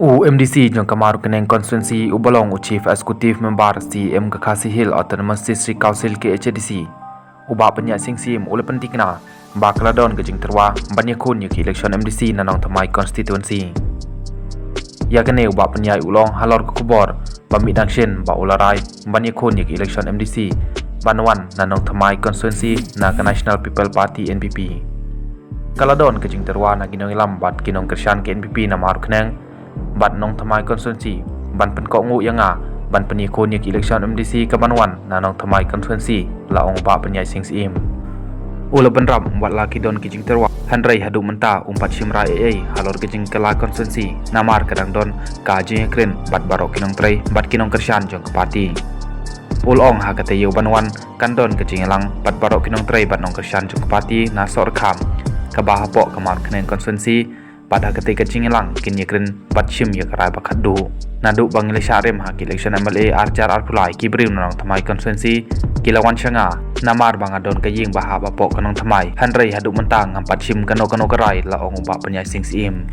MDC jong Kamaru Keneng Constituency Ubalong Chief Executive Member syiem Kakasi Hill Autonomous District Council ke HDC Uba penyak sing syiem ule pentingna Bakladon ke jing terwa banyakhun yaki election MDC na Nongthymmai constituency ya kene uba penyak ulong halor ke kubor bamidang shin ba ularai banyakhun yaki election MDC banwan na Nongthymmai constituency na ke National People Party NPP Kaladon ke jing terwa na ginong ilam bat ginong kersyan ke NPP na Kamaru Keneng bat Nongthymmai constituency ban penkok ngu yanga ban penyakhun yak election MDC ke banwan na Nongthymmai constituency laong ba penyai sing syiem ula benram wat laki don kijing terwa handrai hadu menta umpat simra halor kijing kala constituency namar kadang don ka jing kren bat barok kinong trei bat kinong kersyan jong ke parti ulong ha kate yu banwan kandon kijing lang bat barok kinong trei bat nong kersyan jong ke parti na sor kham ka bahapok Kamaru Keneng constituency pada ketika cingilang kini keren bat sim ya karai bakat du nadu bangile syarem hak election MLA arjar arpulai kibrim Nongthymmai constituency kilawan syanga namar bangadon kaying bahaba pok Nongthymmai handrai hadu mentang ngampat sim kano karai la ong ubak penyai sing syiem